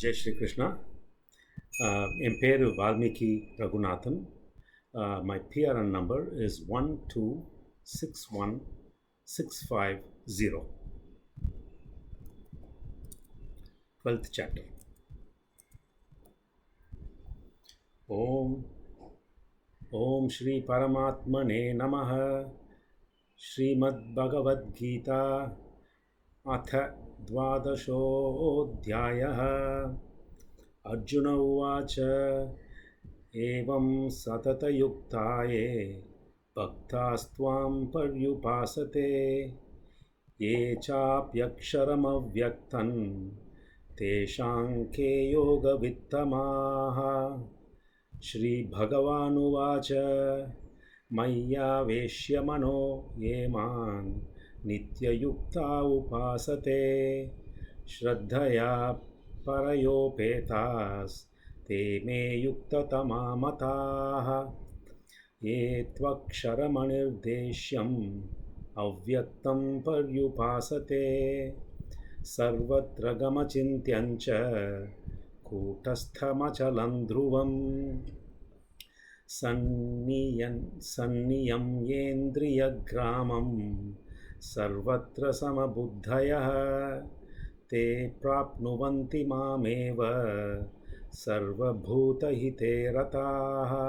Jai Shri Krishna. என் பேர் Valmiki Raghunathan. My PRN number is 1261650. 12th chapter. Om Shri Paramatmane Namaha. Srimad Bhagavad Gita Atha Dvadashodhyayah. Arjuna Uvacha Evam Satatayuktaye Bhaktastvam Paryupasate Ye Chapyaksharamavvyaktan Teshanke Yoga Vittamaha. Shri Bhagavan Uvacha Maya Veshyamano Yeman Nityayukta Upasate Shraddhaya Parayopetas te me yuktatama mataha ye tvaksharamanirdesyam avyaktam paryupasate sarvatra gamachintyancha kutasthamachalam dhruvam sanniyam yendriyagramam sarvatra samabuddhayah te prapnuvanti mameva sarvabhutahite rataha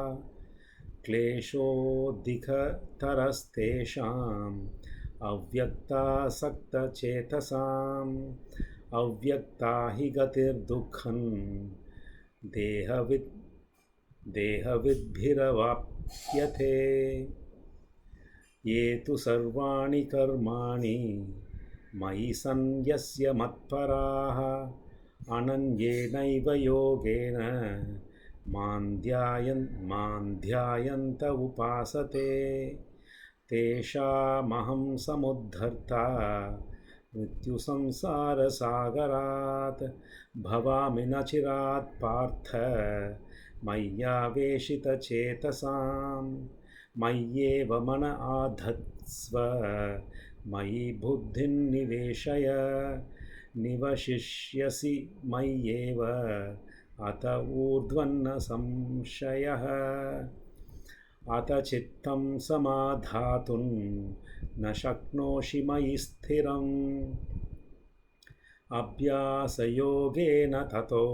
kleshodikhatarastesham avyaktasakta chetasam avyakta hi gatir dukhan dehavidbhiravapyate ye tu sarvani karmani Mayi sanyasya matparaha ananyenaiva yogena mandhyayanta upasate teshamaham samuddharta mrityu samsara sagarat bhavami nachirat partha mayyaveshita chetasam mayyeva mana adhatsva Mayi buddhin niveshaya nivashishyasi mayyeva ata urdhvanna samshayah ata chittam samadhatun na shaknoshi mayi sthiram abhyasa yogena tato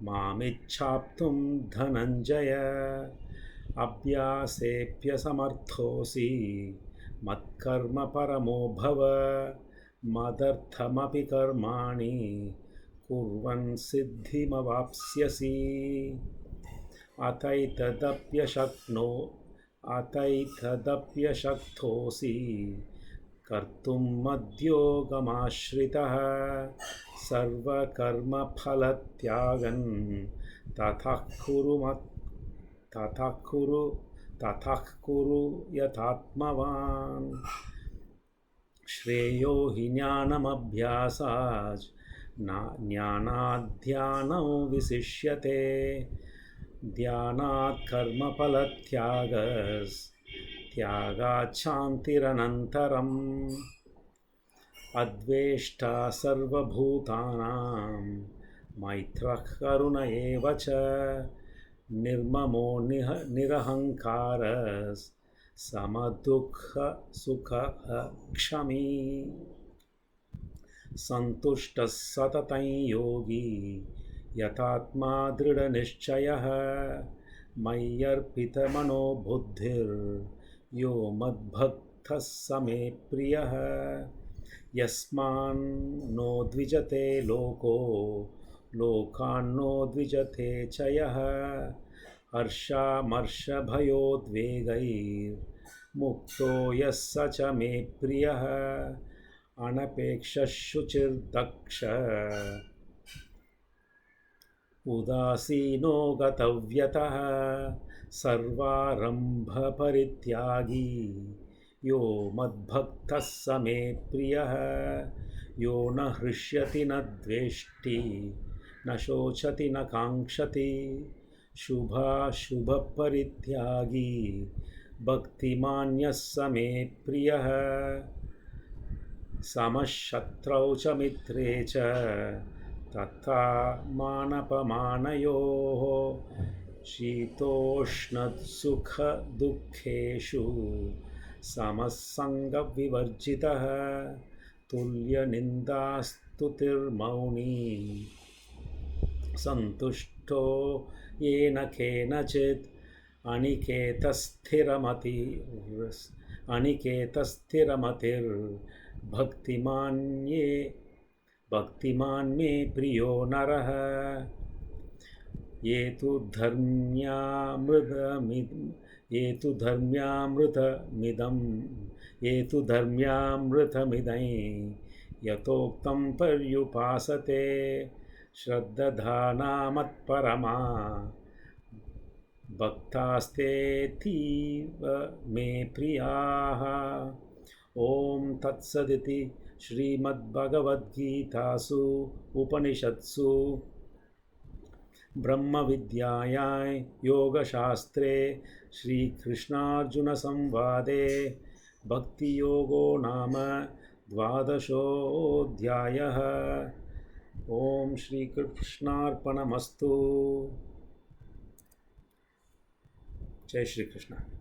mamichhaptum dhananjaya abhyasepya samarthosi Matkarma paramo bhava madarthamapi karmani kurvan siddhimavapsyasi ataitadapyashaktosi kartum madyogamashritah sarva karma phalatyagan Tathah kuru yathatmavan Shreyo hi jnanam abhyasaj jnanadhyanam visishyate dhyanat karma palatyagas tyagat shantiranantaram adveshta sarvabhutanam maitrah karuna evacha Nirmamo nirahankaras samadukha sukha kshami santushtas satatan yogi yatatma drida nishchayah mayyarpita mano buddhir yo madbhaktas same priyah yasman no dvijate loko Lokanno dvijate chayah harsha marsha bhayodvegair mukto yassa cha me priyah anapeksha shuchir daksha udasino gatavyatah sarvarambha parityagi yo madbhaktas same priyah yo na hrishyati na dveshti na shochati na kankshati shubha shubha parityagi bhaktimanyas same priyah samashatrau cha mitre cha तथा मानपमानयोः शीतोष्णसुखदुःखेषु समसङ्गविवर्जितः तुल्यनिन्दास्तुतिर्मौनी सन्तुष्टो येन केनचित् भक्तिमान् मे प्रियो नरः ये तु धर्म्यामृतमिदं यथोक्तं पर्युपासते श्रद्धाना भक्तास्तेऽतीव मे प्रियाः। ॐ तत्सदिति श्रीमद्भगवद्गीतासु उपनिषत्सु ब्रह्मविद्यायां योगशास्त्रे श्रीकृष्णार्जुनसंवादे भक्तियोगो नाम 12ोऽध्यायः। ॐ श्रीकृष्णार्पणमस्तु। जय श्री कृष्ण।